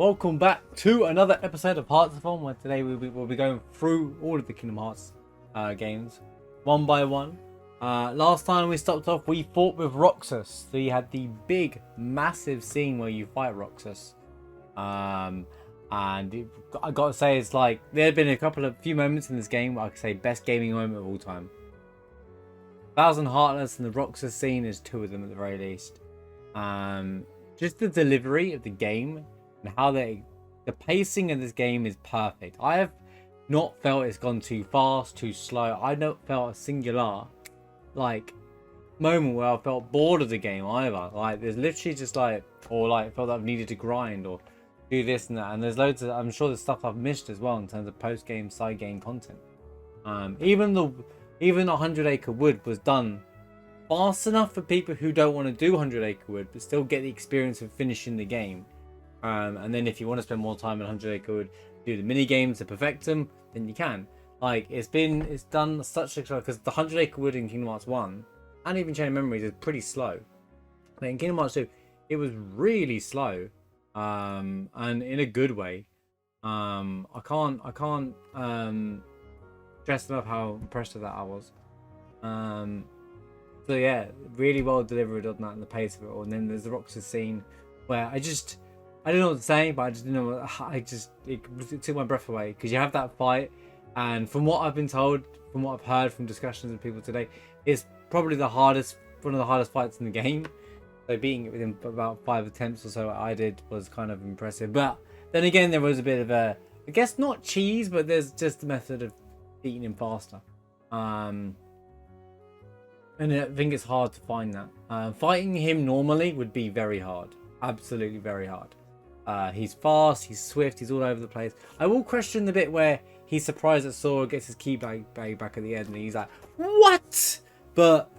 Welcome back to another episode of Hearts-A-Thon, where today we'll be going through all of the Kingdom Hearts games one by one. Last time we stopped off, we fought with Roxas. So you had the big, massive scene where you fight Roxas. I gotta say, it's like there have been a few moments in this game where I could say best gaming moment of all time. Thousand Heartless and the Roxas scene is two of them at the very least. Just the delivery of the game and how the pacing of this game is perfect. I have not felt it's gone too fast, too slow. I not felt a singular moment where I felt bored of the game either. Like there's literally just felt that I've needed to grind or do this and that. And there's loads of, I'm sure there's stuff I've missed as well in terms of post game, side game content. Even 100 Acre Wood was done fast enough for people who don't want to do 100 Acre Wood but still get the experience of finishing the game. And then if you want to spend more time in 100 Acre Wood, do the mini games to perfect them, then you can. Like it's done such a, because the 100 Acre Wood in Kingdom Hearts 1 and even Chain of Memories is pretty slow. But in Kingdom Hearts 2, it was really slow, and in a good way. I can't stress enough how impressed with that I was. So yeah, really well delivered on that and the pace of it all. And then there's the Roxas scene where I don't know what to say, but I just didn't know. It took my breath away because you have that fight, and from what I've been told, from what I've heard from discussions with people today, it's probably one of the hardest fights in the game. So beating it within about 5 attempts or so I did was kind of impressive. But then again, there was a bit of a, I guess not cheese, but there's just a method of beating him faster. And I think it's hard to find that. Fighting him normally would be very hard, absolutely very hard. He's fast, he's swift, he's all over the place. I will question the bit where he's surprised that Sora gets his keyblade back at the end and he's like, what? But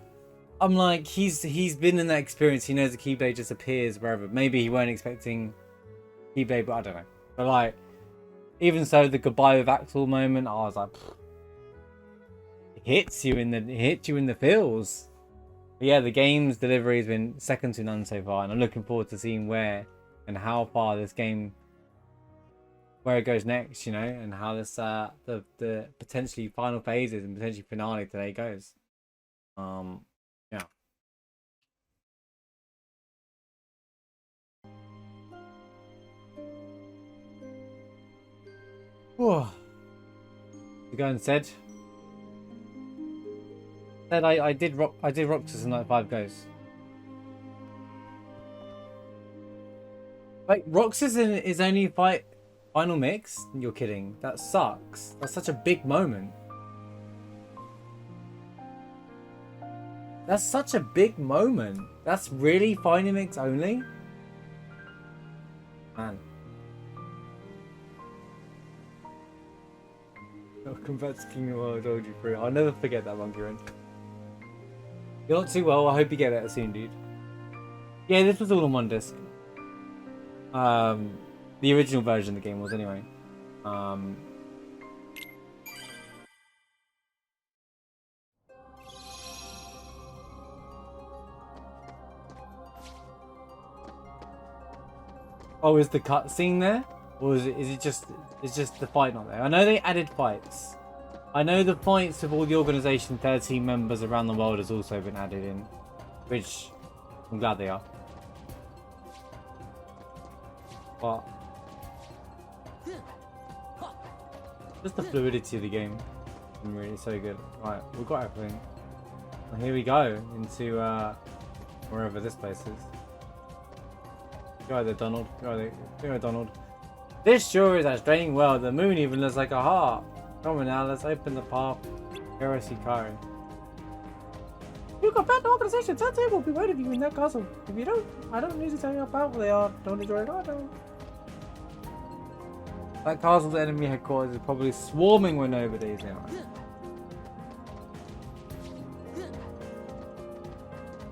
I'm like, he's been in that experience. He knows the keyblade just appears wherever. Maybe he weren't expecting keyblade, but I don't know. But like, even so, the goodbye with Axel moment, I was like, it hits you in the feels. But yeah, the game's delivery has been second to none so far, and I'm looking forward to seeing where and how far this game, where it goes next, you know, and how this the potentially final phases and potentially finale today goes. Yeah. Whoa. The guy said I did Roxas in like 5 goes. Like Roxas is only final mix? You're kidding. That sucks. That's such a big moment. That's such a big moment. That's really final mix only? Man. Welcome back to Kingdom Hearts OG3. I'll never forget that Monkey Wrench. You're not too well. I hope you get better soon, dude. Yeah, this was all on one disc. The original version of the game was anyway. Oh, is the cutscene there? Or is it just the fight not there? I know they added fights. I know the fights of all the organization 13 members around the world has also been added in, which I'm glad they are. But just the fluidity of the game is really so good. Right, we've got everything. And here we go into wherever this place is. Go there, Donald. Go there, Donald. This sure is a strange world. The moon even looks like a heart. Come on now, let's open the path. Here I see Kari. You can find the organization. Telltale will be waiting for you in that castle. If you don't, I don't need to tell you how powerful they are. Don't enjoy it. I don't. That castle's enemy headquarters is probably swarming with nobodies now.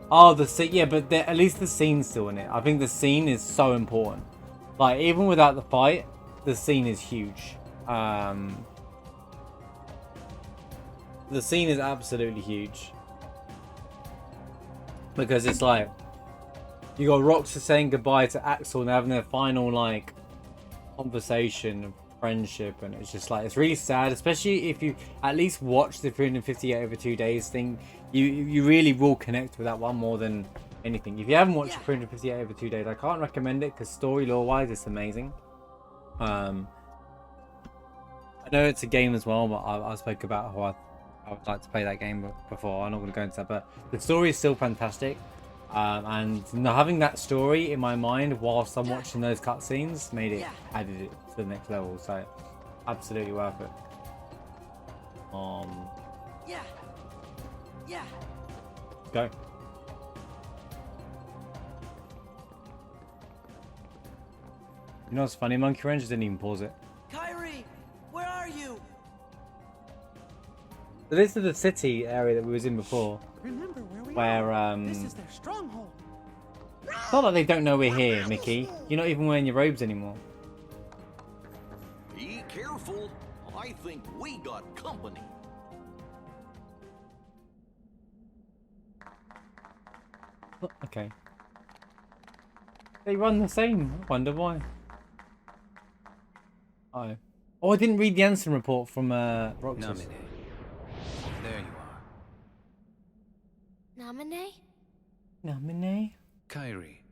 Oh, the scene. Yeah, but at least the scene's still in it. I think the scene is so important. Like, even without the fight, the scene is huge. The scene is absolutely huge. Because it's like, you got Roxas saying goodbye to Axel and having their final, like, conversation, friendship, and it's just like it's really sad, especially if you at least watch the 358 over 2 days thing. You really will connect with that one more than anything. If you haven't watched 358 over 2 days, I can't recommend it because story lore wise it's amazing. I know it's a game as well, but I spoke about how I would like to play that game before. I'm not going to go into that, but the story is still fantastic. And having that story in my mind whilst I'm watching those cutscenes added it to the next level. So absolutely worth it. Go. You know what's funny? Monkey Wrench didn't even pause it. Kyrie, where are you? So this is the city area that we was in before. Remember where we where are. This is their stronghold. It's not like they don't know we're here, Mickey. You're not even wearing your robes anymore. Be careful. I think we got company. Okay. They run the same. I wonder why. Oh, I didn't read the Ansem report from Roxas. Namine. There you are. Namine? Namine? Kyrie,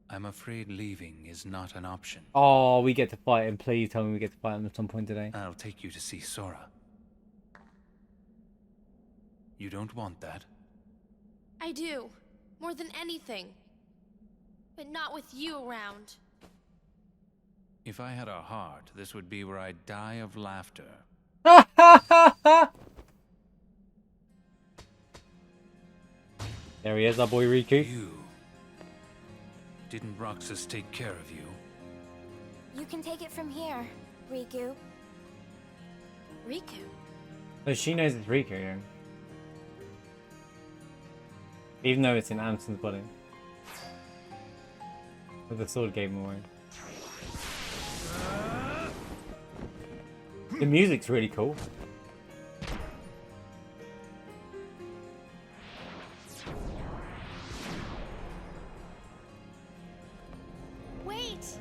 I'm afraid leaving is not an option. Oh, we get to fight him. Please tell me we get to fight him at some point today. I'll take you to see Sora. You don't want that? I do. More than anything. But not with you around. If I had a heart, this would be where I'd die of laughter. There he is, our boy Riku. You. Didn't Roxas take care of you? You can take it from here, Riku. Riku? Oh, she knows it's Riku, then. Even though it's in Anson's body. But the sword gave him away. The music's really cool. Wait!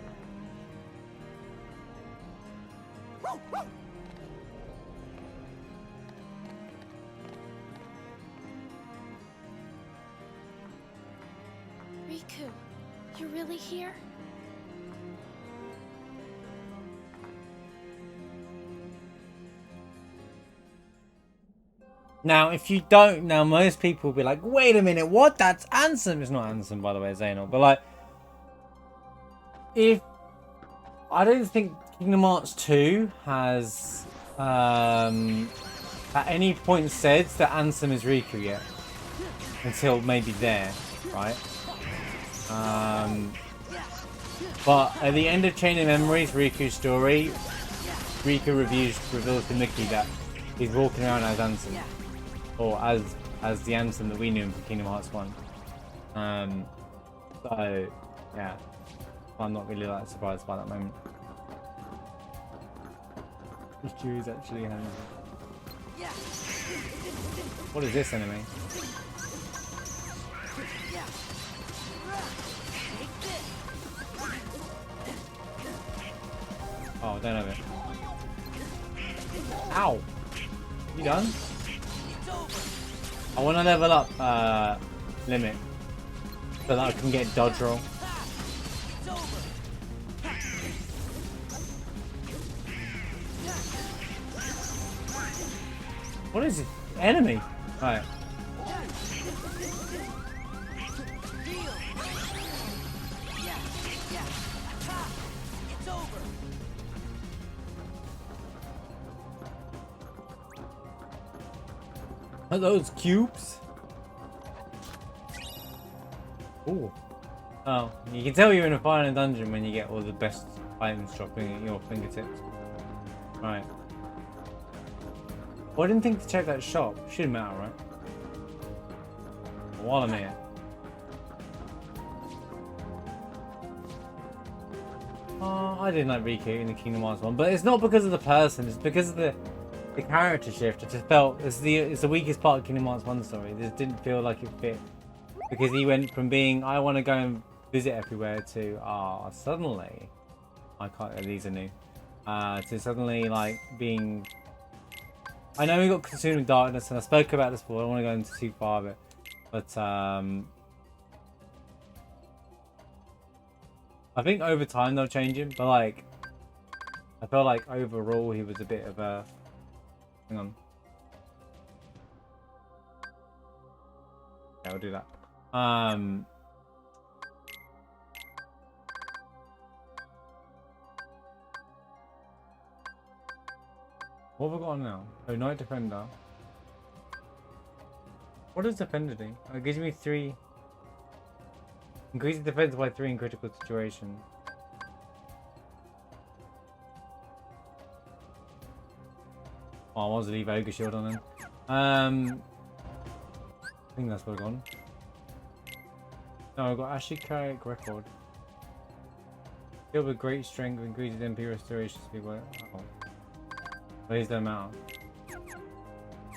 Riku, you're really here? Now, if you don't, now most people will be like, wait a minute, what? That's Ansem. It's not Ansem, by the way, Xehanort. But like, if I don't think Kingdom Hearts 2 has at any point said that Ansem is Riku yet, until maybe there, right? But at the end of Chain of Memories, Riku's story, Riku reveals to Mickey that he's walking around as Ansem. Or as the Ansem that we knew him from Kingdom Hearts 1. So, yeah. I'm not really that surprised by that moment. This Jew is actually What is this enemy? Oh, I don't have it. Ow! You done? I want to level up Limit so that I can get dodge roll. What is it? Enemy? Right. Are those cubes? Ooh. Oh, you can tell you're in a final dungeon when you get all the best items dropping at your fingertips. Right. Well, I didn't think to check that shop. Shouldn't matter, right? While I'm here. Oh, I didn't like Riku in the Kingdom Hearts one, but it's not because of the person. It's because of the character shift. I just felt it's the weakest part of Kingdom Hearts 1 story. It just didn't feel like it fit. Because he went from being, I want to go and visit everywhere to, suddenly I can't. These are new. To suddenly like being. I know we got consumed in darkness, and I spoke about this before. I don't want to go into too far of it, but I think over time they'll change him. But like, I felt like overall he was a bit of a. Hang on. Yeah, I'll do that. What have we got on now? Oh, Knight Defender. What does Defender do? Oh, it gives me 3. Increases defense by 3 in critical situations. Oh, I want to leave Ogre Shield on him. I think that's what I've gone. No, I've got Ashikaric Record. Deal with great strength, increases MP restoration speed. Oh. Where's the amount?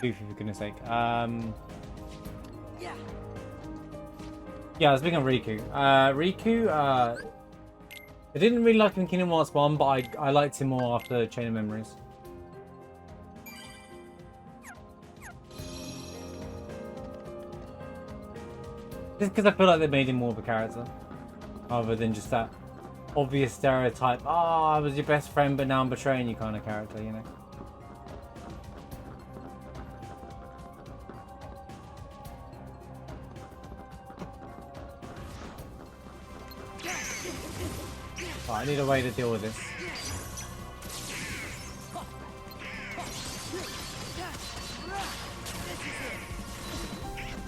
Goofy, for goodness sake. Yeah, I was thinking of Riku. Riku, I didn't really like him in Kingdom Hearts 1, but I liked him more after Chain of Memories. Just because I feel like they made him more of a character. Rather than just that obvious stereotype, I was your best friend, but now I'm betraying you kind of character, you know? I need a way to deal with this.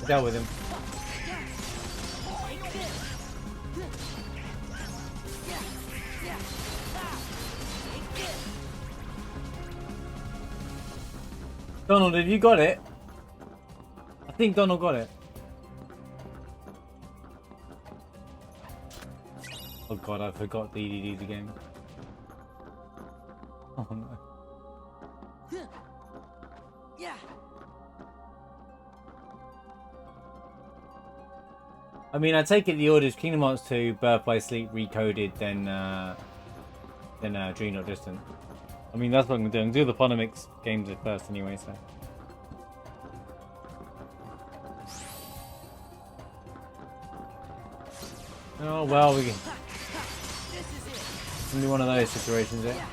Dealt with him. Donald, have you got it? I think Donald got it. Oh god, I forgot the EDDs again. Oh no. Yeah. I mean, I take it the order is Kingdom Hearts 2, Birth by Sleep, Recoded, then Dream Not Distant. I mean, that's what I'm doing. Do the Phonomics games at first anyway, so. Oh well, we can. It's gonna be one of those situations, yeah.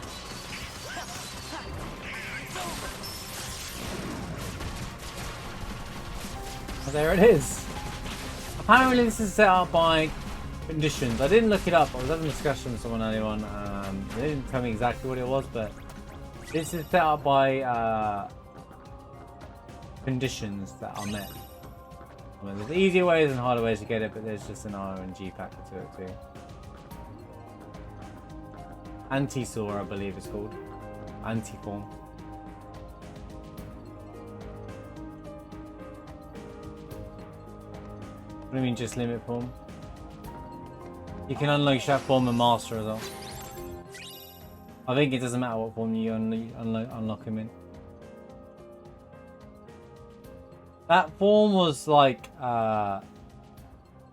Oh, there it is. Apparently, this is set up by conditions. I didn't look it up. I was having a discussion with someone earlier on. They didn't tell me exactly what it was, but this is set up by conditions that are met. I mean, there's easier ways and harder ways to get it, but there's just an RNG factor to it too. Anti-Saw, I believe it's called. Anti-Form. What do you mean just limit form? You can unlock that form and master as well. I think it doesn't matter what form you unlock him in. That form was like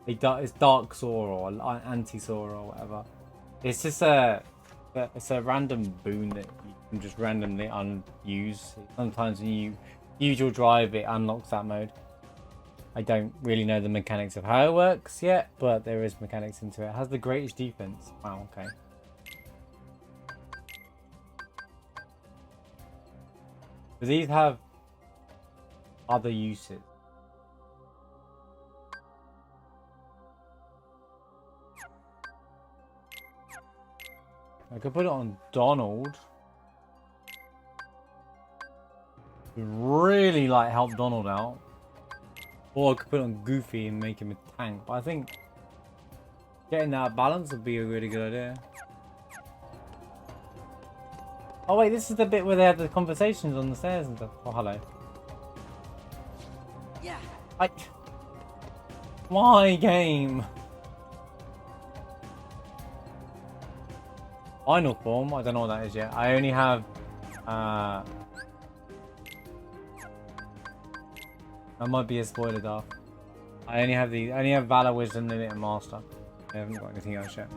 it's Dark Saw or Anti-Saw or whatever. It's just a random boon that you can just randomly unuse. Sometimes when you use your drive, it unlocks that mode. I don't really know the mechanics of how it works yet, but there is mechanics into it. It has the greatest defense. Wow, okay. Do these have other uses? I could put it on Donald. Really like help Donald out. Or I could put it on Goofy and make him a tank. But I think getting that balance would be a really good idea. Oh wait, this is the bit where they have the conversations on the stairs and stuff. Oh, hello. Yeah. Why, game? Final form? I don't know what that is yet. I only have that might be a spoiler, Darth. I only have Valor, Wisdom, Limit, and Master. I haven't got anything else yet.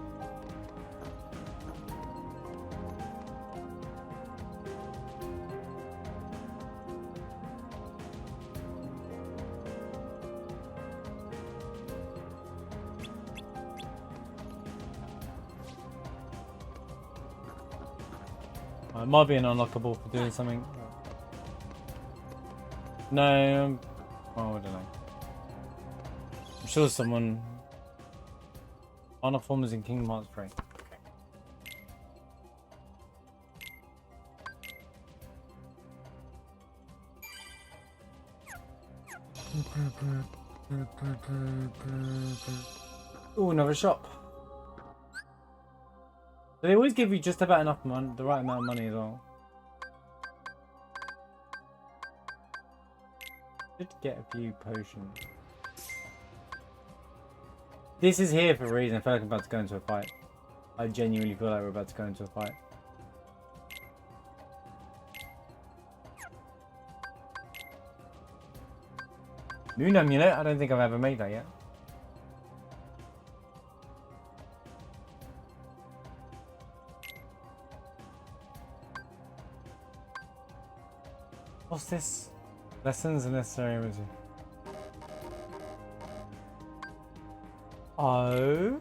It might be an unlockable for doing something. No. Oh, I don't know. I'm sure someone. Final form is in Kingdom Hearts 3. Oh, another shop. They always give you just about enough money, the right amount of money as well. Should get a few potions. This is here for a reason. I feel like I'm about to go into a fight. I genuinely feel like we're about to go into a fight. Moon amulet? I don't think I've ever made that yet. What's this? Lessons are necessary. Oh.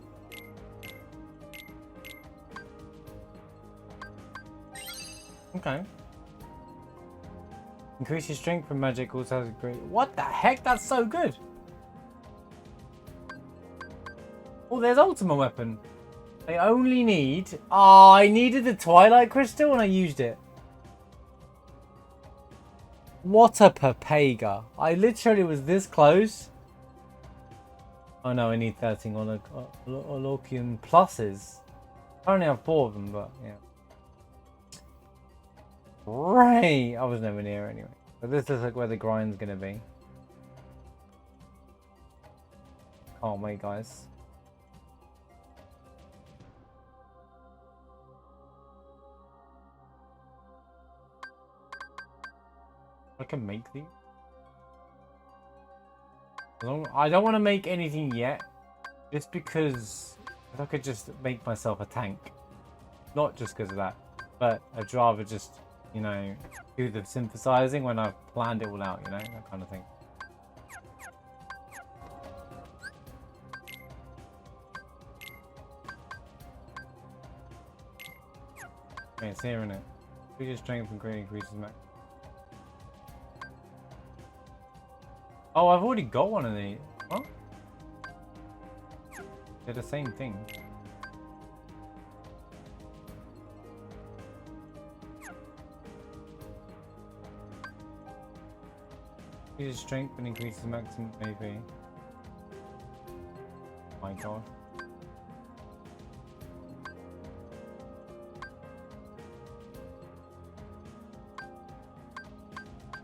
Okay. Increase your strength from magic also has a great. What the heck? That's so good. Oh, there's ultimate weapon. I only need. Oh, I needed the Twilight Crystal and I used it. What a papega. I literally was this close. Oh no, I need 13 Olocian pluses. I only have 4 of them, but yeah. Right. I was never near anyway. But this is like where the grind's gonna be. Can't wait, guys. I can make these. I don't want to make anything yet, just because if I could just make myself a tank, not just because of that, but I'd rather just, you know, do the synthesizing when I've planned it all out, you know, that kind of thing. Okay, it's here, isn't it? Increase your strength and greatly increases max. Oh, I've already got one of these. What? They're the same thing. Increases strength and increases maximum AP. My god.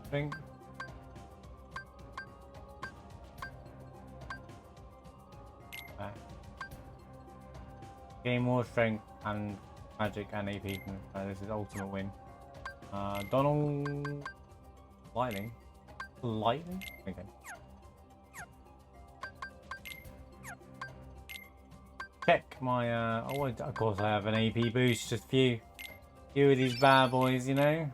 Strength. Gain more strength and magic and AP. This is ultimate win. Donald Lightning. Lightning? Okay. Check my oh, of course I have an AP boost, just few of these bad boys, you know.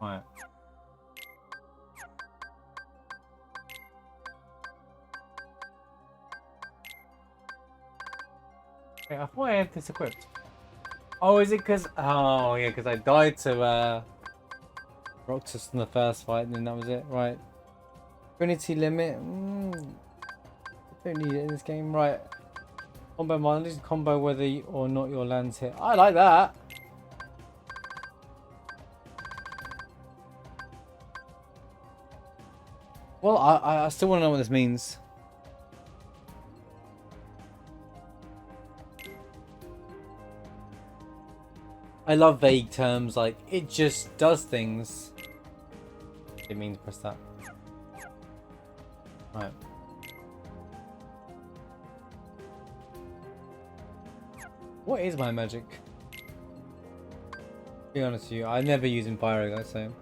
Right. Okay, I thought I had this equipped. Oh, is it because? Oh, yeah, because I died to Roxas in the first fight, and then that was it. Right. Trinity limit. Don't need it in this game. Right. Combo mileage, combo whether or not your land's hit. I like that. Well, I still want to know what this means. I love vague terms like it just does things. Didn't mean to press that. Right. What is my magic? To be honest with you, I never use Pyro, guys, so.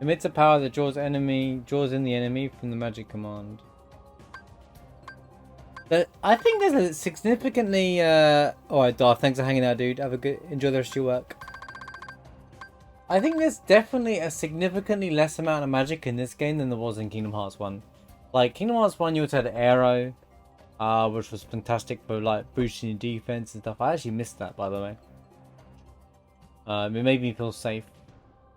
Emits a power that draws in the enemy from the magic command. But I think there's a significantly alright, Darth, thanks for hanging out, dude. Enjoy the rest of your work. I think there's definitely a significantly less amount of magic in this game than there was in Kingdom Hearts 1. Like, Kingdom Hearts 1, you also had Arrow. which was fantastic for like boosting your defense and stuff. I actually missed that, by the way. It made me feel safe.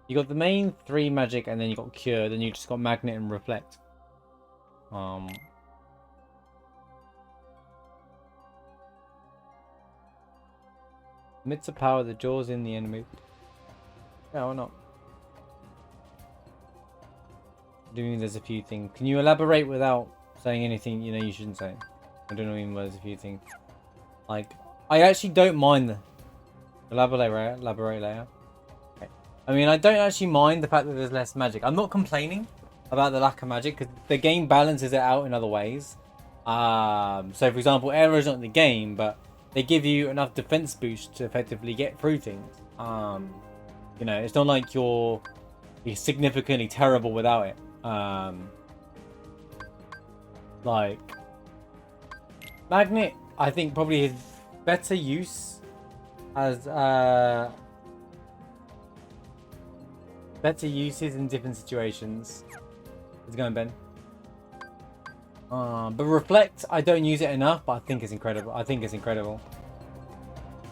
You got the main 3 magic, and then you got cure. Then you just got magnet and reflect. Emits a power that draws in the enemy. Yeah, why not? Doing there's a few things. Can you elaborate without saying anything you know you shouldn't say? I don't know even there's a few things. Like, I actually don't mind the elaborate later. Okay. I mean, I don't actually mind the fact that there's less magic. I'm not complaining about the lack of magic because the game balances it out in other ways. So for example, air is not in the game, but they give you enough defense boost to effectively get through things. You know, it's not like you're significantly terrible without it. Like magnet, I think probably his better use as better uses in different situations. How's it going, Ben? But reflect, I don't use it enough, but I think it's incredible.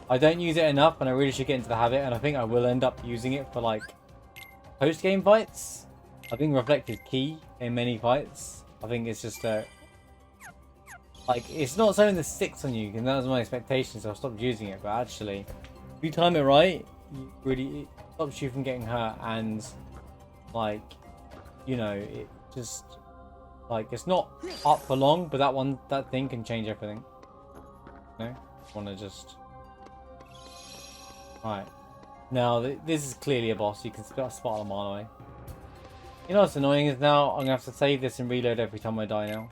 I don't use it enough, and I really should get into the habit, and I think I will end up using it for like post-game fights. I think reflect is key in many fights. I think it's just like, it's not something that sticks on you, and that was my expectation, so I stopped using it. But actually, if you time it right, it stops you from getting hurt, and like, you know, it just like, it's not up for long, but that thing can change everything. No, want to just. Alright. Now, this is clearly a boss. You can spot a mile away. You know what's annoying is now I'm going to have to save this and reload every time I die now.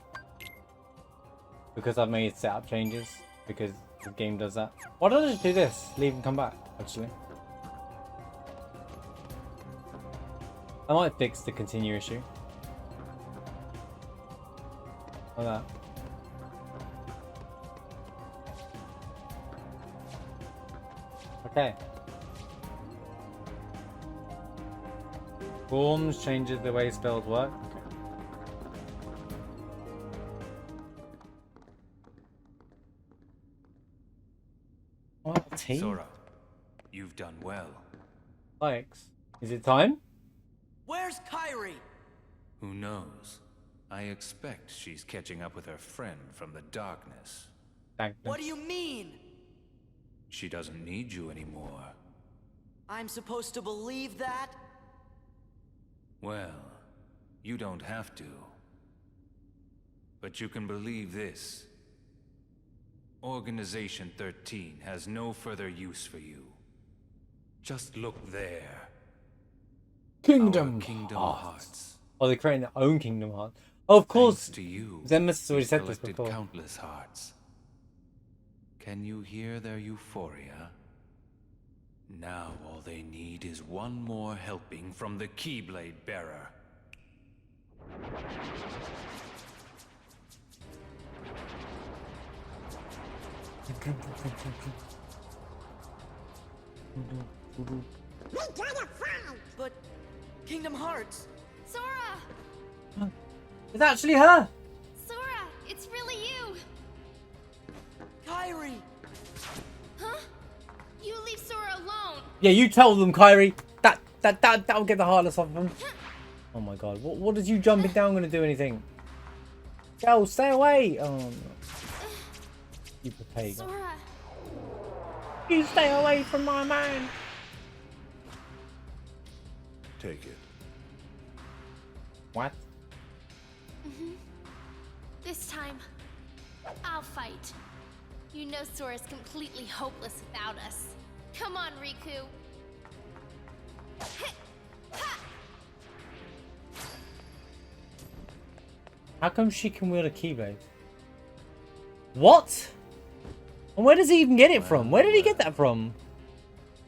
Because I've made setup changes. Because the game does that. Why don't I just do this? Leave and come back, actually. I might fix the continue issue. Like that. Okay. Forms changes the way spells work. Okay. Oh, tea? Sora, you've done well. Thanks. Is it time? Where's Kyrie? Who knows? I expect she's catching up with her friend from the darkness. Thank you. What do you mean? She doesn't need you anymore. I'm supposed to believe that? Well, you don't have to. But you can believe this. Organization 13 has no further use for you. Just look there. Kingdom Hearts. Oh, they're creating their own Kingdom Hearts. Oh, of course. Thanks to you, Zemus has already said this collected before. countless hearts. Can you hear their euphoria? Now all they need is one more helping from the Keyblade bearer. But Kingdom Hearts. Sora! It's actually her! Sora, it's really you! Kyrie! Huh? You leave Sora alone! Yeah, you tell them, Kyrie. That'll get the heartless off of them. Oh my god, what is you jumping down gonna do anything? Go, stay away! Oh no. You prepare. Sora! You stay away from my man! Take it. What? This time, I'll fight. You know Sora's completely hopeless without us. Come on, Riku. How come she can wield a Keyblade? What? And where does he even get it from? Where did he get that from?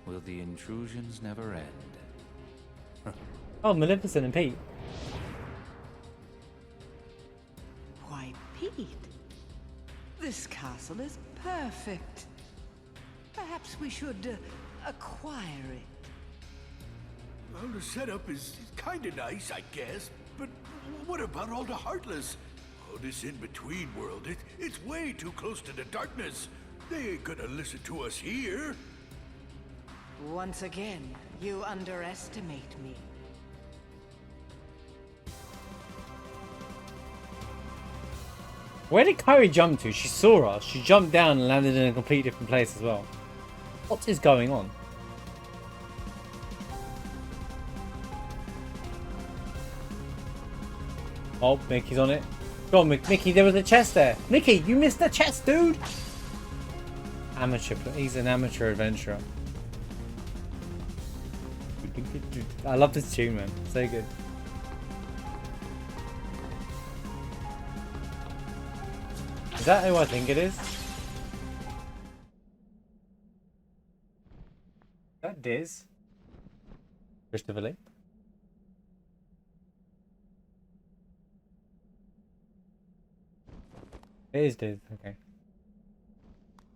Will the intrusions never end? Oh, Maleficent and Pete. Why, Pete, this castle is perfect. Perhaps we should acquire it. Well, the setup is kinda nice, I guess. But what about all the Heartless? Oh, this in-between world, it's way too close to the darkness. They ain't gonna listen to us here. Once again, you underestimate me. Where did Kyrie jump to? She saw us. She jumped down and landed in a completely different place as well. What is going on? Oh, Mickey's on it. Go on, Mickey, there was a chest there. Mickey, you missed the chest, dude! Amateur, he's an amateur adventurer. I love this tune, man. So good. Is that who I think it is? Is that Diz? Christopher Lee? It is Diz, okay.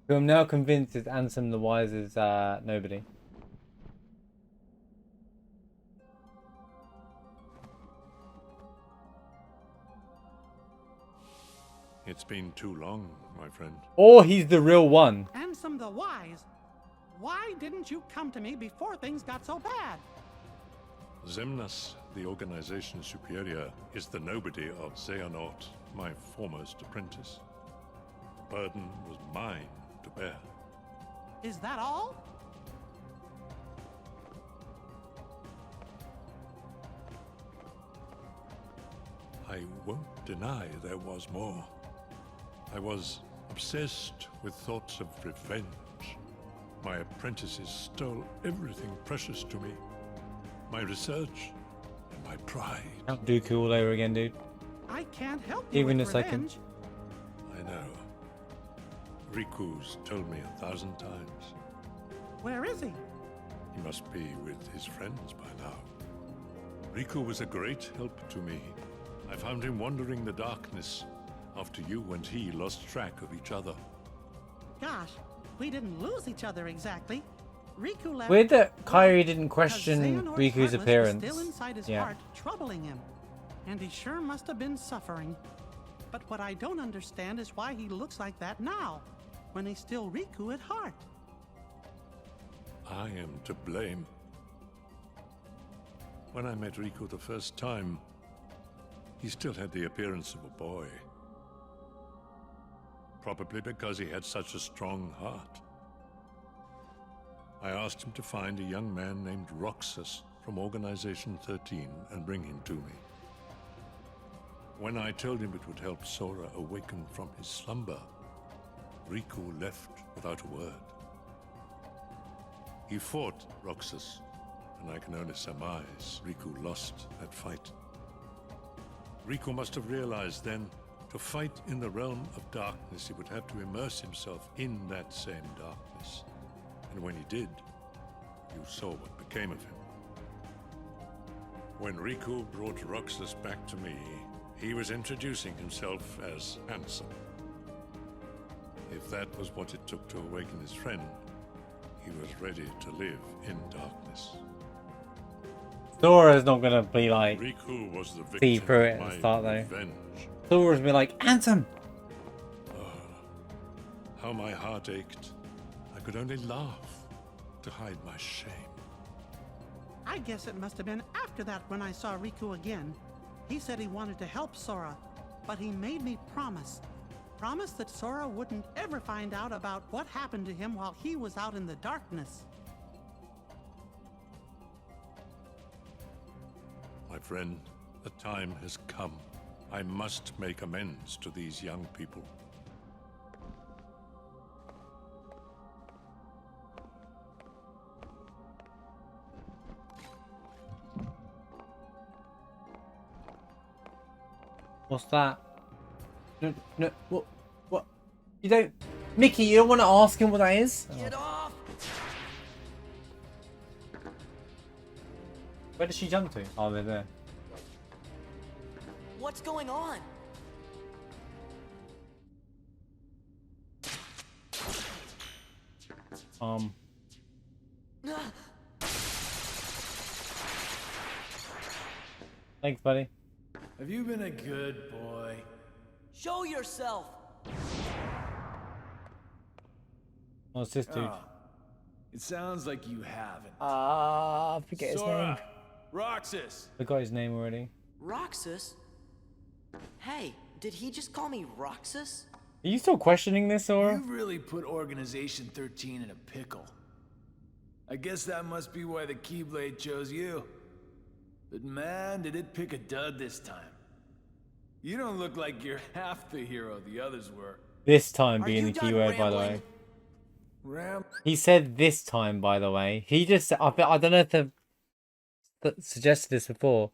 Who I'm now convinced is Ansem the Wise's nobody. It's been too long, my friend. Or he's the real one. Ansem the Wise, why didn't you come to me before things got so bad? Zemnas, the organization superior, is the nobody of Xehanort, my foremost apprentice. The burden was mine to bear. Is that all? I won't deny there was more. I was obsessed with thoughts of revenge. My apprentices stole everything precious to me. My research and my pride. Count Dooku all over again, dude. I can't help you Even with a second. revenge. I know. Riku's told me 1,000 times. Where is he? He must be with his friends by now. Riku was a great help to me. I found him wandering the darkness after you and he lost track of each other. Gosh, we didn't lose each other exactly. Riku left. Weird that Kyrie didn't because question Xehanort's Riku's heartless was appearance. still inside his Yeah. heart, troubling him. And he sure must have been suffering. But what I don't understand is why he looks like that now, when he's still Riku at heart. I am to blame. When I met Riku the first time, he still had the appearance of a boy. Probably because he had such a strong heart. I asked him to find a young man named Roxas from Organization 13 and bring him to me. When I told him it would help Sora awaken from his slumber, Riku left without a word. He fought Roxas, and I can only surmise Riku lost that fight. Riku must have realized then, to fight in the realm of darkness, he would have to immerse himself in that same darkness. And when he did, you saw what became of him. When Riku brought Roxas back to me, he was introducing himself as Ansem. If that was what it took to awaken his friend, he was ready to live in darkness. Sora's not gonna be like Riku was the victim see through it of at my the start though. revenge. Sora's be like, Ansem! How my heart ached. I could only laugh to hide my shame. I guess it must have been after that when I saw Riku again. He said he wanted to help Sora, but he made me promise. Promise that Sora wouldn't ever find out about what happened to him while he was out in the darkness. My friend, the time has come. I must make amends to these young people. What's that? No, what? You don't... Mickey, you don't want to ask him what that is? Get off! Where did she jump to? Oh, they're there. What's going on? Thanks, buddy. Have you been a good boy? Show yourself! What's this dude? Oh, it sounds like you haven't. I forget his name. Sora! Roxas! Forgot his name already. Roxas? Hey, did he just call me Roxas? Are you still questioning this, Sora? You really put Organization 13 in a pickle. I guess that must be why the Keyblade chose you. But man, did it pick a dud this time. You don't look like you're half the hero the others were. This time Are being you the done keyword, by the rambling? way. Ram. He said this time, by the way. He just, I don't know if they've suggested this before,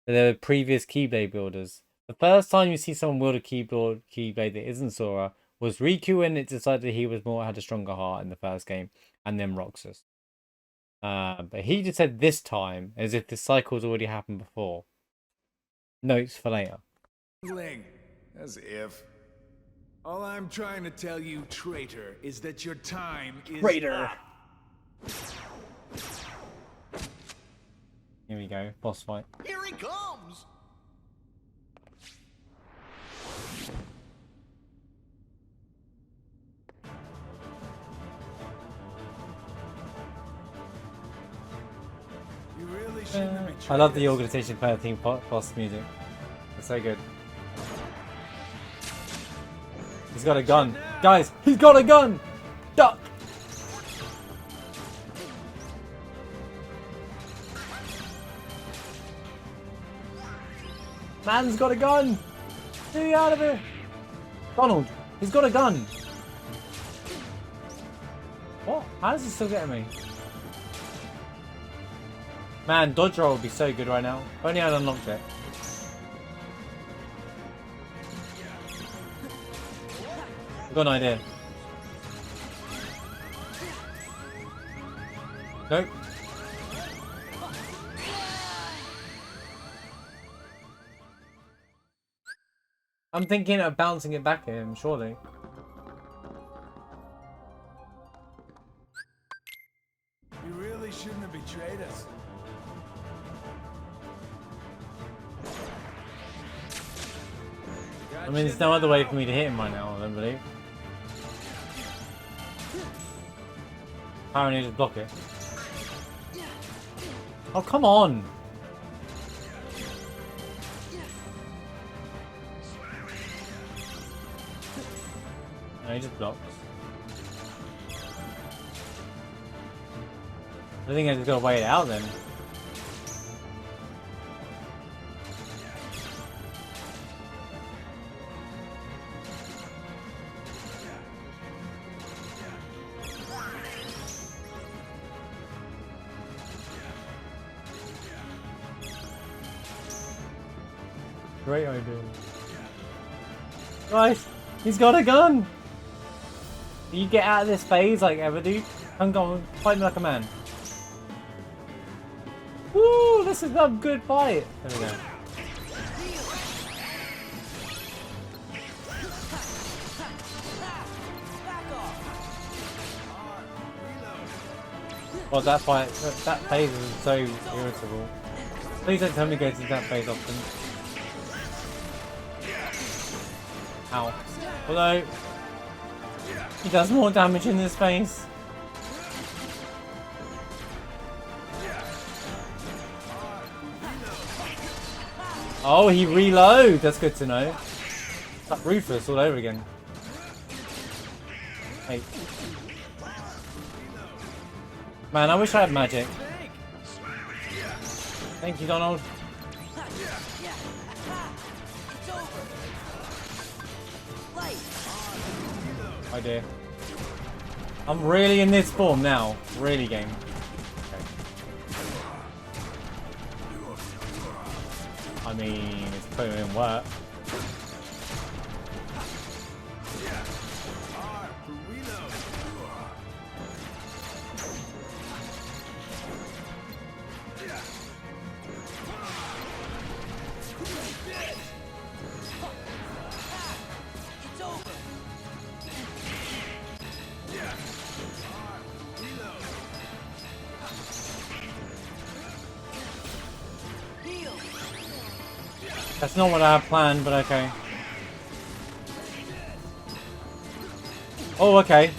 but there were previous Keyblade builders. The first time you see someone wield a Keyblade that isn't Sora was Riku, and it decided he was had a stronger heart in the first game, and then Roxas. But he just said this time, as if the cycle's already happened before. Notes for later. As if. All I'm trying to tell you, traitor, is that your time is up. Here we go, boss fight. Here he comes! You really shouldn't have betrayed I love the us. Organization 13 boss music. It's so good. He's got a gun. Guys, he's got a gun! Duck! Man's got a gun! Get me out of here! Donald, he's got a gun! What? How is he still getting me? Man, dodge roll would be so good right now. If only I'd unlocked it. I've got an idea. Nope. I'm thinking of bouncing it back at him, surely. You really shouldn't have betrayed us. I mean, there's no other way for me to hit him right now, I don't believe. Apparently just block it. Oh, come on! No, he just blocks. I think I just gotta wait it out then. Great idea. Guys, he's got a gun! You get out of this phase like ever, dude. Come on, fight me like a man. Woo! This is a good fight. There we go. Well, that fight, that phase is so irritable. Please don't tell me to go to that phase often. Ow. Although, he does more damage in this phase. Oh, he reloads. That's good to know. It's like Rufus all over again. Hey. Man, I wish I had magic. Thank you, Donald. Oh dear. I'm really in this form now. Really, game. Okay. I mean, it's putting in work. That's not what I had planned, but okay. Oh, okay.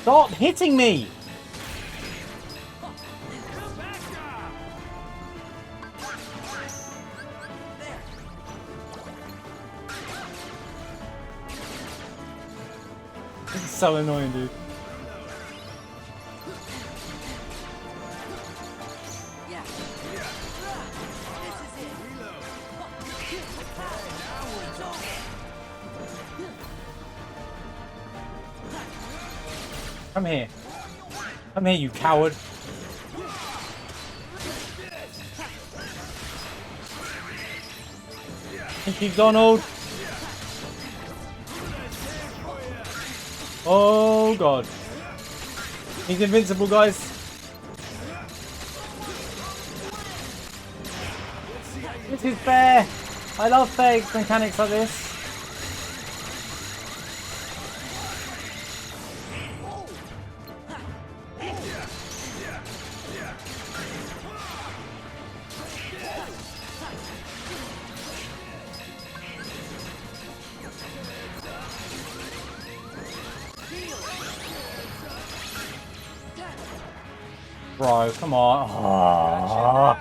Stop hitting me! It's so annoying, dude. Come here. Come here, you coward. Thank you, Donald. Oh, God. He's invincible, guys. This is fair. I love fair mechanics like this. Bro, come on. Oh,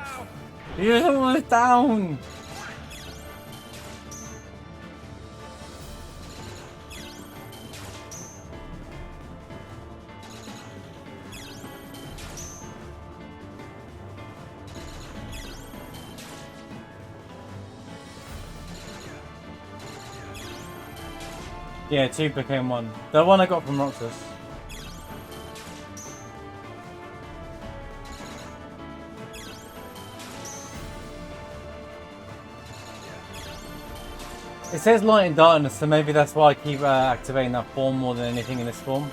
you're almost down. Yeah, 2 became 1. The one I got from Roxas. It says light and darkness, so maybe that's why I keep activating that form more than anything in this form.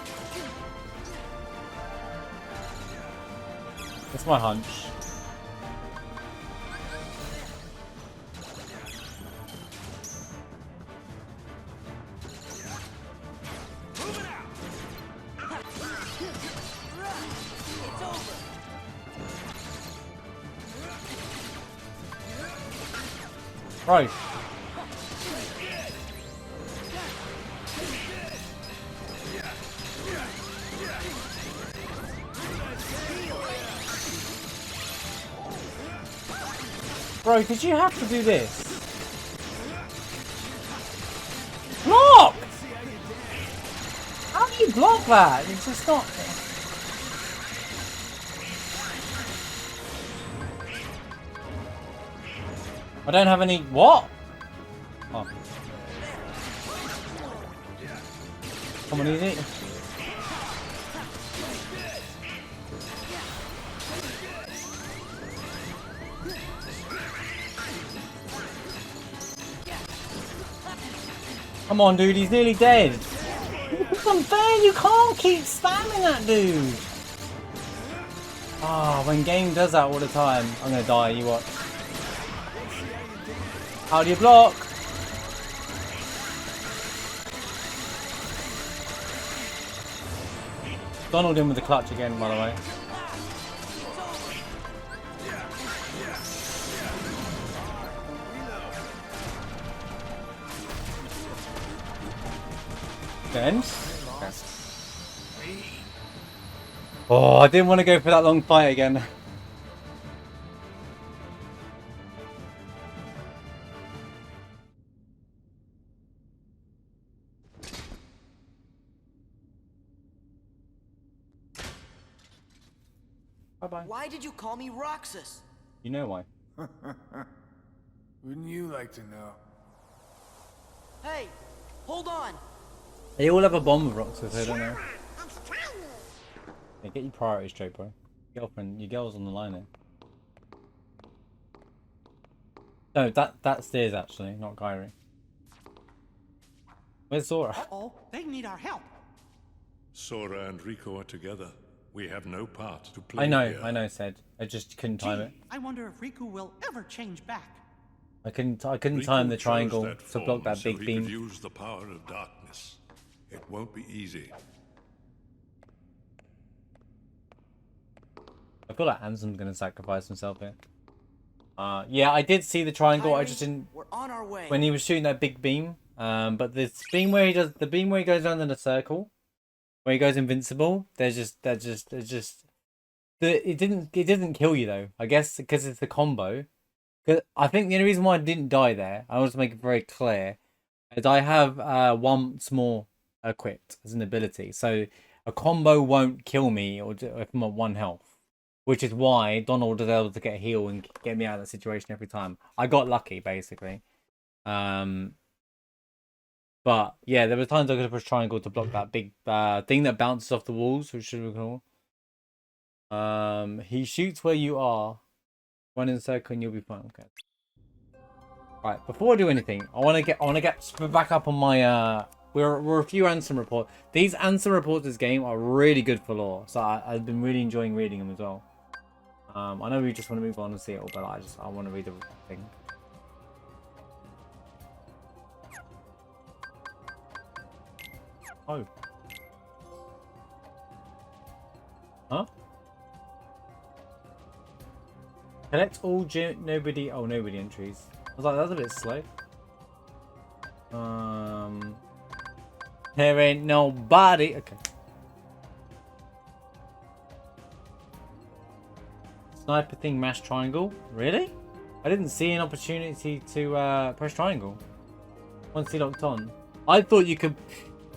That's my hunch. Right. Bro, did you have to do this? Block! How do you block that? It's just not... I don't have any... What? Oh. Come on, easy. Come on, dude, he's nearly dead. It's unfair, you can't keep spamming that dude. Ah, when game does that all the time, I'm gonna die, you watch. How do you block? Donald in with the clutch again, by the way. Then. Oh, I didn't want to go for that long fight again. Bye-bye. Why did you call me Roxas? You know why. Wouldn't you like to know? Hey, hold on. They all have a bomb with Roxas, I don't know. Yeah, get your priorities straight, bro. Girlfriend, your girl's on the line here. No, that's Steers actually, not Kyrie. Where's Sora? Uh-oh, they need our help. Sora and Rico are together. We have no part to play here. I know, Sid. I just couldn't time it. I wonder if Riku will ever change back. I couldn't time the Riku triangle chose that to block form that so big he beam. could use the power of darkness. It won't be easy. I feel like Ansem's gonna sacrifice himself here. Yeah, I did see the triangle. I just didn't. We're on our way. When he was shooting that big beam, But this beam where he does the beam where he goes around in a circle, where he goes invincible. It didn't kill you though. I guess because it's the combo. 'Cause I think the only reason why I didn't die there, I want to make it very clear, is I have once more equipped as an ability, so a combo won't kill me or if I'm at 1 health, which is why Donald was able to get a heal and get me out of that situation every time. I got lucky basically. But yeah, there were times I could have pushed triangle to block that big thing that bounces off the walls, which should be cool. He shoots where you are. Run in a circle and you'll be fine. Okay. Right, before I do anything, I wanna get back up on my we're a few Ansem reports. These Ansem reports this game are really good for lore, so I've been really enjoying reading them as well. I know we just want to move on and see it all, but I want to read the thing. Oh. Huh? Collect all nobody entries. I was like, that's a bit slow. There ain't nobody. Okay. Sniper thing, mash triangle. Really? I didn't see an opportunity to press triangle once he locked on. I thought you could.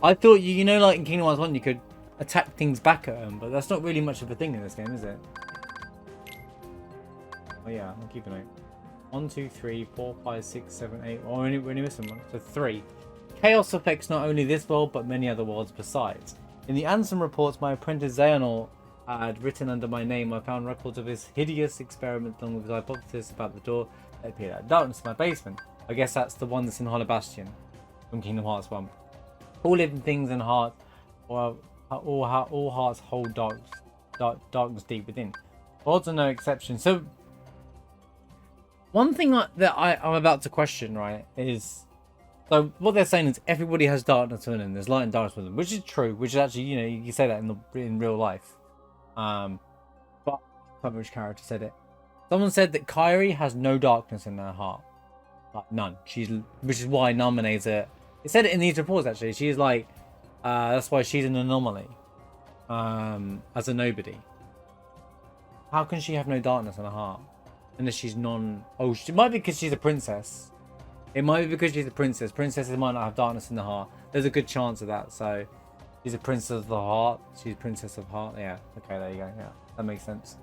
I thought you know, like in Kingdom Hearts 1, you could attack things back at them, but that's not really much of a thing in this game, is it? Oh yeah, I'll keep an eye. 1, 2, 3, 4, 5, 6, 7, 8. Oh, we're only missing one. So 3. Chaos affects not only this world, but many other worlds besides. In the Ansem reports, my apprentice Xehanort had written under my name, I found records of his hideous experiment along with his hypothesis about the door that appeared out of darkness in my basement. I guess that's the one that's in Hollow Bastion from Kingdom Hearts 1. All living things and hearts, all hearts hold darkness deep within. Worlds are no exception. So, one thing that I'm about to question, right, is... So, what they're saying is everybody has darkness within them. There's light and darkness within them, which is true. Which is actually, you know, you can say that in real life. But I can't remember which character said it. Someone said that Kairi has no darkness in her heart. Like, none. Which is why nominates it. It said it in these reports, actually. She's like... that's why she's an anomaly. As a nobody. How can she have no darkness in her heart? Unless she's non... Oh, she might be because she's a princess. It might be because she's a princess. Princesses might not have darkness in the heart. There's a good chance of that. So, she's a princess of the heart. She's princess of heart. Yeah. Okay, there you go. Yeah, that makes sense.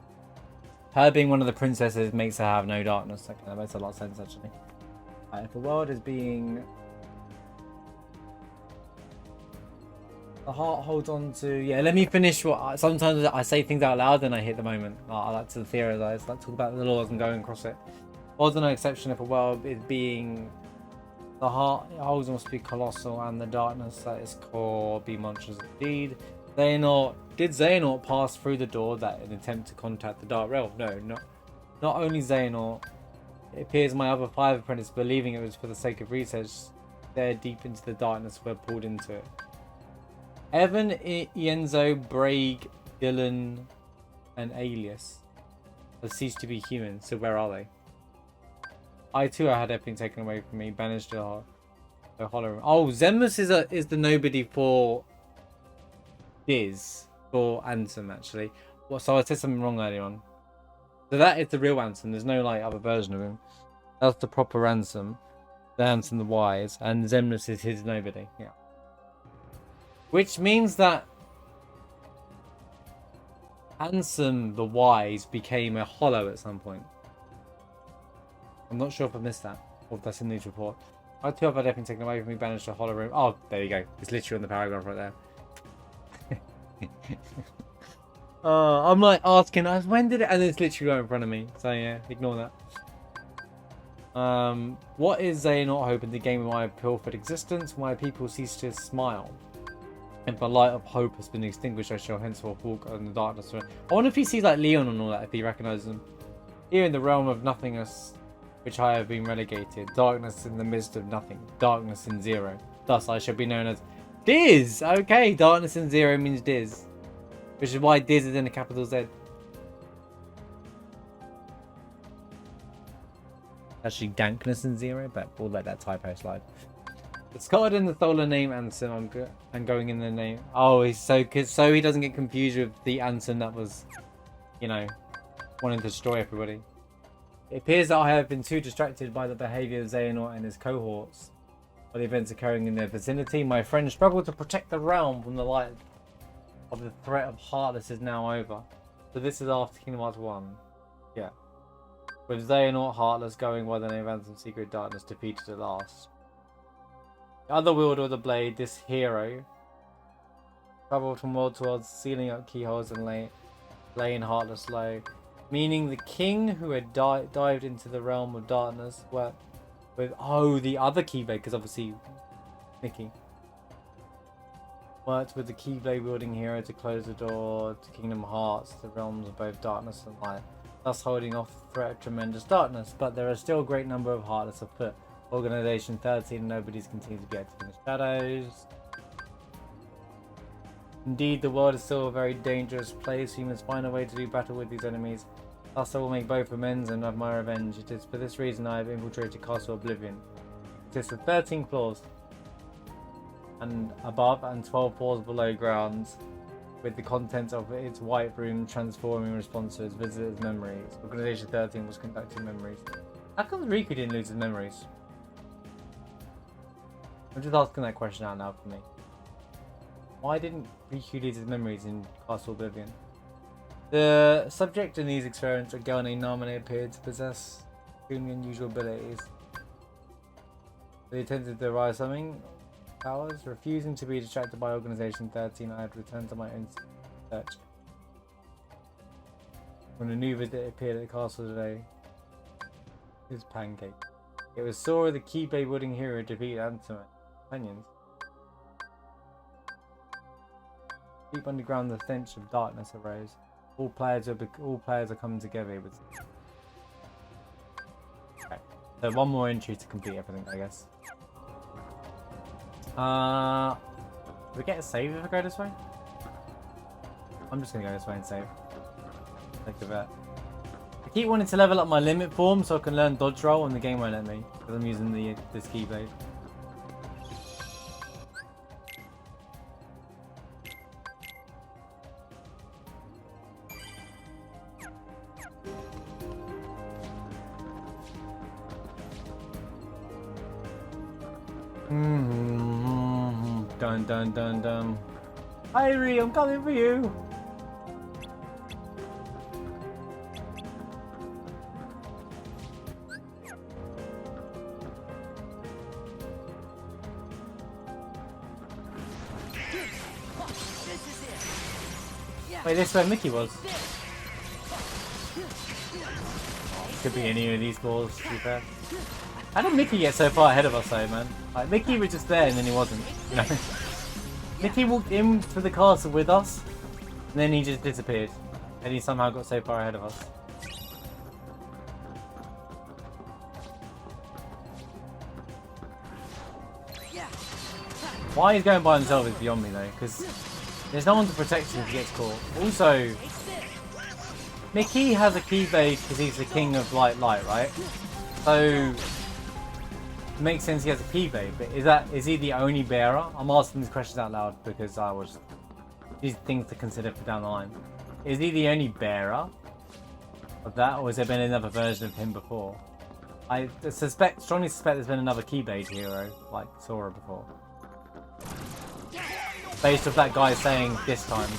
Her being one of the princesses makes her have no darkness. Okay, that makes a lot of sense, actually. If the world is being... The heart holds on to... Yeah, let me finish what... Sometimes I say things out loud and I hit the moment. I like to theorize. I like to talk about the laws and going across it. Worlds are no exception if a world is being... The heart it holds must be colossal and the darkness at its core be monstrous indeed. Did Xehanort pass through the door that in an attempt to contact the Dark Realm? No, not only Xehanort. It appears my other 5 apprentices, believing it was for the sake of research, stared deep into the darkness, were pulled into it. Evan, Ienzo, Braig, Dylan, and Alias have ceased to be human, so where are they? I too had everything taken away from me, banished to the hollow room. Oh, Zenmus is the nobody for Diz, for Ansem, actually. Well, so I said something wrong earlier on. So that is the real Ansem, there's no like other version of him. That's the proper Ansem. The Ansem the Wise, and Zemnis is his nobody, yeah. Which means that Ansem the Wise became a hollow at some point. I'm not sure if I missed that, or if that's in these reports. I too have had everything taken away from me, banished to a hollow room. Oh, there you go. It's literally on the paragraph right there. I'm like asking us, when did it? And it's literally right in front of me. So yeah, ignore that. What is Xehanort hoping to gain with my pilfered existence? My people cease to smile. And the light of hope has been extinguished, I shall henceforth walk in the darkness. I wonder if he sees like Leon and all that, if he recognises him. Here in the realm of nothingness, which I have been relegated, darkness in the midst of nothing, darkness in zero. Thus I shall be known as Diz! Okay, darkness in zero means Diz. Which is why Diz is in a capital Z. Actually, dankness in zero, but we'll let that typo slide. It's coded in the stolen name anthem. I'm going in the name. Oh, he's so he doesn't get confused with the anthem that was, you know, wanting to destroy everybody. It appears that I have been too distracted by the behavior of Xehanort and his cohorts. While the events occurring in their vicinity, my friends struggle to protect the realm from the light of the threat of Heartless is now over. So this is after Kingdom Hearts 1. Yeah. With Xehanort, Heartless going by the name of Anthem Secret Darkness defeated at last. The other wielder of the blade, this hero, traveled from world to world, sealing up keyholes and laying Heartless low. Meaning the king who had dived into the realm of darkness worked with, the other Keyblade, because obviously Mickey worked with the Keyblade wielding hero to close the door to Kingdom Hearts, the realms of both darkness and light, thus holding off the threat of tremendous darkness. But there are still a great number of Heartless afoot. Organization 13 and nobody's continued to be active in the shadows. Indeed, the world is still a very dangerous place. Humans find a way to do battle with these enemies. Thus I will make both amends and have my revenge. It is for this reason I have infiltrated Castle Oblivion. It consists of 13 floors and above and 12 floors below grounds, with the contents of its white room transforming in response to its visitors' memories. Organization 13 was conducting memories. How come Riku didn't lose his memories? I'm just asking that question out now for me. Why didn't Riku lose his memories in Castle Oblivion? The subject in these experiments, a girl named Namine, appeared to possess extremely unusual abilities. They attempted to derive something powers, refusing to be distracted by Organization 13. I had returned to my own search. When a new visit appeared at the castle today, it was Pancake. It was Sora, the Keyblade wielding hero, defeated Anthem companions. Deep underground, the stench of darkness arose. All players are coming together with. Okay, so one more entry to complete everything, I guess. Do we get a save if I go this way? I'm just gonna go this way and save. Think of it. I keep wanting to level up my limit form so I can learn dodge roll, and the game won't let me because I'm using this keyblade. Dun dun dun dun. Irie, I'm coming for you. Wait, this is where Mickey was. Could be any of these balls, to be fair. How did Mickey get so far ahead of us though, man? Like, Mickey was just there and then he wasn't. You know? Mickey walked into the castle with us, and then he just disappeared. And he somehow got so far ahead of us. Why he's going by himself is beyond me though, because there's no one to protect him if he gets caught. Also, Mickey has a keyblade because he's the king of light, right? So it makes sense he has a keyblade, but is he the only bearer? I'm asking these questions out loud because these things to consider for down the line. Is he the only bearer of that, or has there been another version of him before? I strongly suspect there's been another keyblade hero like Sora before. Based off that guy saying this time.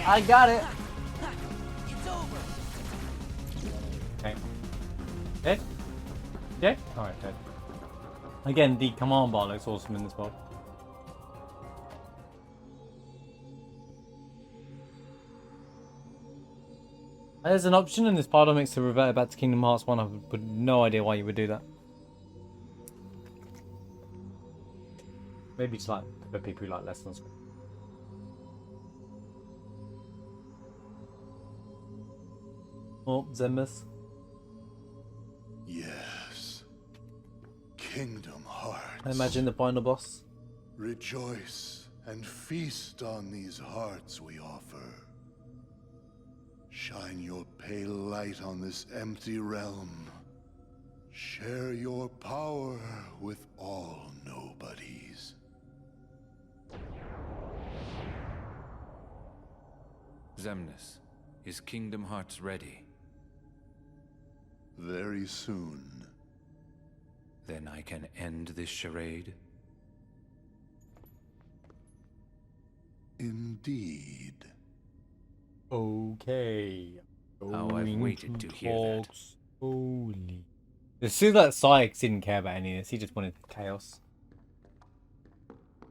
I got it. Okay. Dead? Dead? Alright, dead. Again, the command bar looks awesome in this mod. There's an option in this part that makes to revert back to Kingdom Hearts 1. I have no idea why you would do that. Maybe it's like for people who like lessons. Oh, Zenmus. Yes. Kingdom Hearts. I imagine the final boss. Rejoice and feast on these hearts we offer. Shine your pale light on this empty realm. Share your power with all nobodies. Xemnas, is Kingdom Hearts ready? Very soon. Then I can end this charade? Indeed. Okay. How I've waited to hear that. Holy. It seems like Sykes didn't care about any of this. He just wanted chaos.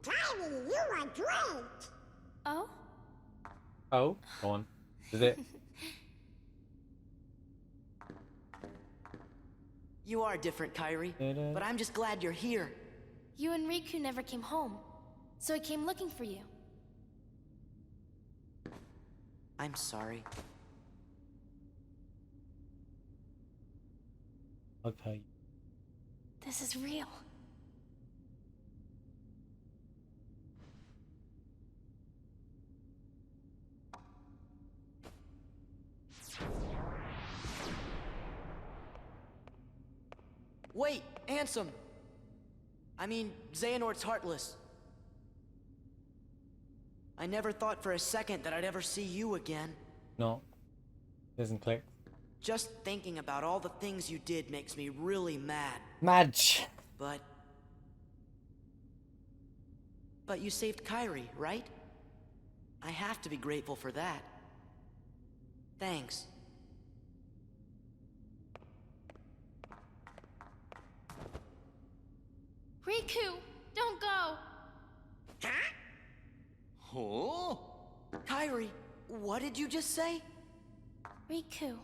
Tiny, you are great! Oh? Oh, go on. Is it? You are different, Kairi, but I'm just glad you're here. You and Riku never came home, so I came looking for you. I'm sorry. Okay. This is real. Wait, Ansem! I mean, Xehanort's heartless. I never thought for a second that I'd ever see you again. No. Doesn't click. Just thinking about all the things you did makes me really mad. Madge! But you saved Kairi, right? I have to be grateful for that. Thanks. Riku, don't go! Huh? Kairi, what did you just say? Riku.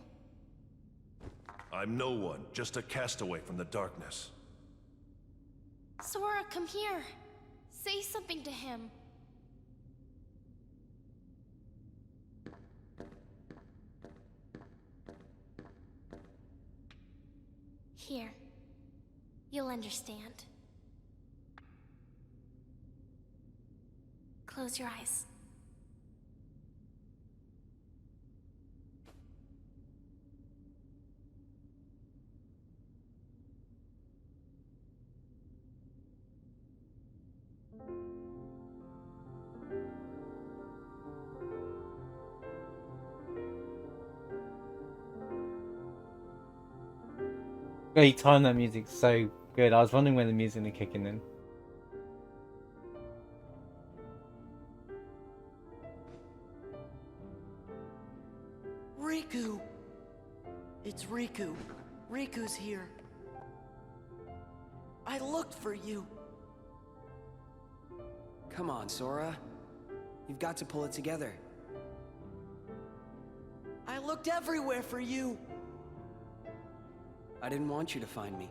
I'm no one, just a castaway from the darkness. Sora, come here. Say something to him. Here. You'll understand. Close your eyes. Yeah, you timed that music so good. I was wondering when the music would kick in then. Riku! It's Riku. Riku's here. I looked for you. Come on, Sora. You've got to pull it together. I looked everywhere for you. I didn't want you to find me.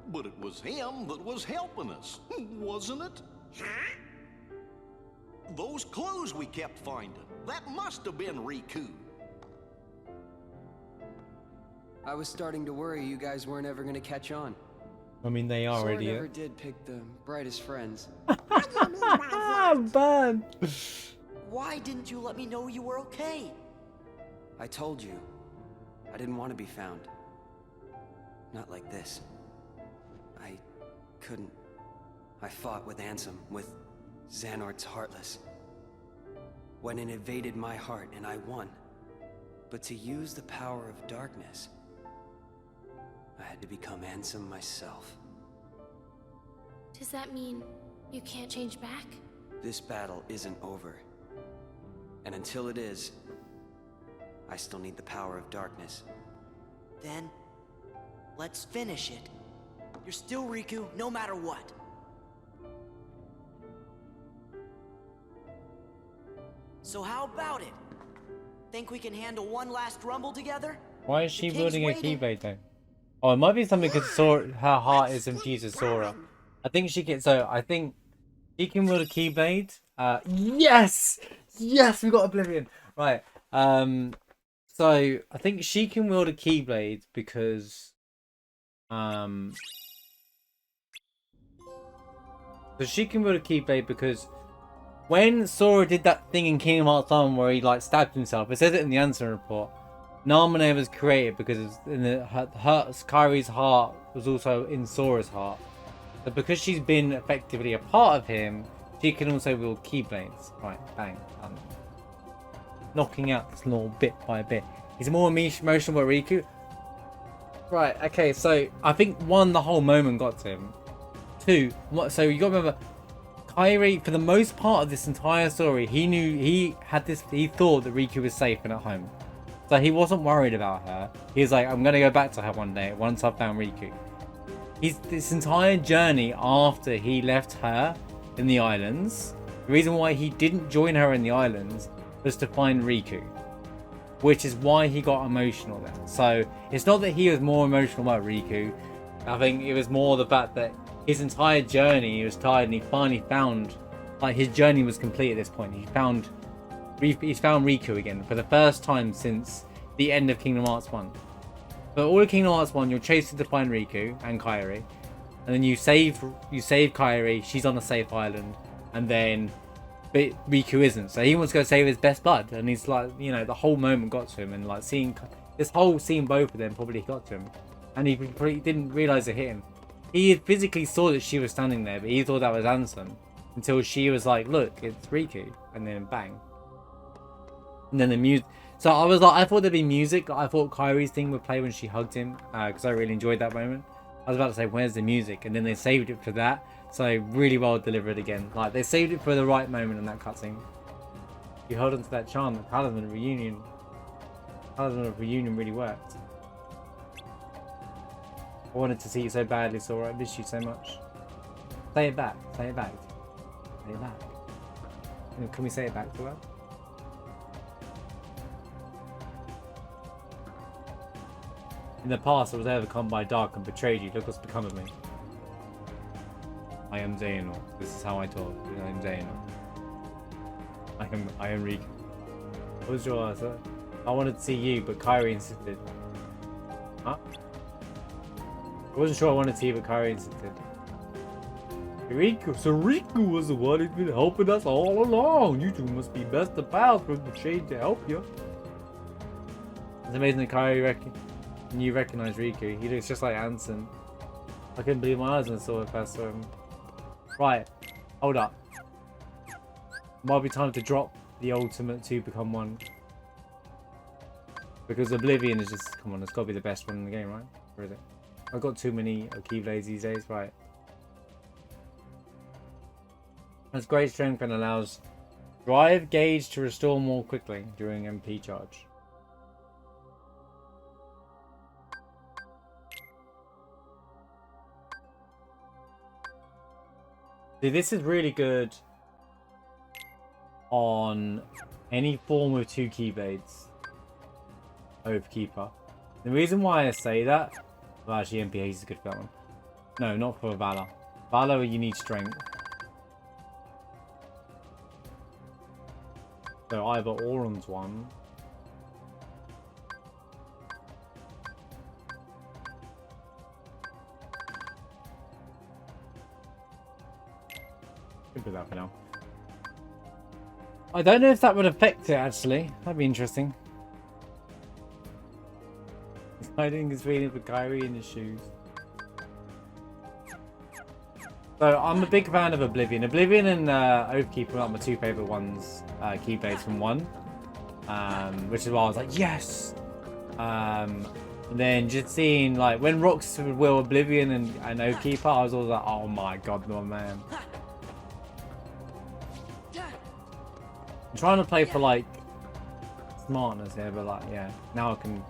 But it was him that was helping us, wasn't it? Huh? Those clues we kept finding, that must have been Riku. I was starting to worry you guys weren't ever gonna catch on. I mean, they are Sora idiot. never did pick the brightest friends. Burn! Why didn't you let me know you were okay? I told you. I didn't want to be found. Not like this. I couldn't. I fought with Ansem, with Xehanort's Heartless. When it invaded my heart and I won. But to use the power of darkness, I had to become Ansem myself. Does that mean you can't change back? This battle isn't over. And until it is, I still need the power of darkness. Then, let's finish it. You're still Riku, no matter what. So how about it? Think we can handle one last rumble together? Why is she The building a king's waiting. Keyblade though? Oh, it might be something because her heart is infused with Sora. I think she can. So I think she can wield a Keyblade. Yes, yes, we got Oblivion. Right. So I think she can wield a Keyblade because so she can wield a Keyblade because when Sora did that thing in Kingdom Hearts 1 where he like stabbed himself, it says it in the answer report. Naminé was created because Kairi's heart was also in Sora's heart. So because she's been effectively a part of him, she can also wield Keyblades. Right, bang, done. Knocking out this law bit by bit. He's more emotional about Riku. Right, okay, so I think one, the whole moment got to him. Two, so you gotta remember, Kairi, for the most part of this entire story, he thought that Riku was safe and at home. So he wasn't worried about her. He was like, I'm gonna go back to her one day once I've found Riku. This entire journey after he left her in the islands, the reason why he didn't join her in the islands was to find Riku. Which is why he got emotional then. So it's not that he was more emotional about Riku. I think it was more the fact that his entire journey, he was tired and he finally found, like, his journey was complete at this point. He's found Riku again for the first time since the end of Kingdom Hearts 1. But all of Kingdom Hearts 1, you're chasing to find Riku and Kairi, and then you save Kairi. She's on a safe island, and then Riku isn't. So he wants to go save his best bud, and he's like, you know, the whole moment got to him, and like seeing both of them probably got to him, and he probably didn't realize it hit him. He physically saw that she was standing there, but he thought that was Ansem until she was like, "Look, it's Riku," and then bang. And then the music. So I was like, I thought there'd be music. I thought Kairi's thing would play when she hugged him, because I really enjoyed that moment. I was about to say, where's the music? And then they saved it for that. So really well delivered again. Like, they saved it for the right moment in that cutscene. You hold on to that charm. The Talisman of Reunion. Talisman of Reunion really worked. I wanted to see you so badly, Sora. I miss you so much. Say it back. Say it back. Say it back. Can we say it back to her? In the past, I was overcome by dark and betrayed you. Look what's become of me. I am Xehanort. This is how I talk. I am Xehanort. I am Riku. What was your answer? I wanted to see you, but Kairi insisted. Huh? I wasn't sure I wanted to see you, but Kairi insisted. Riku was the one who's been helping us all along. You two must be best of pals for the shade to help you. It's amazing that Kairi you recognize Riku. He looks just like Ansem. I couldn't believe my eyes when I saw it first saw him. Right, hold up. Might be time to drop the ultimate two become one. Because Oblivion is just, come on, it's got to be the best one in the game, right? Or is it? I've got too many Keyblades these days, right? Has great strength and allows drive gauge to restore more quickly during MP charge. See, this is really good on any form of two Keyblades. Overkeeper. The reason why I say that, well, actually MP is good for that one. No, not for Valor. Valor, you need strength. So either Auron's one. Put that for now. I don't know if that would affect it actually. That'd be interesting. He's hiding his feeling for Kairi in his shoes. So I'm a big fan of Oblivion. Oblivion and Oathkeeper are my two favourite ones, Keyblades from 1. Which is why I was like, yes! And then just seeing, like, when Rox would will Oblivion and Oathkeeper, I was always like, oh my god, no man. I'm trying to play for, like, smartness here, but, like, yeah, now I can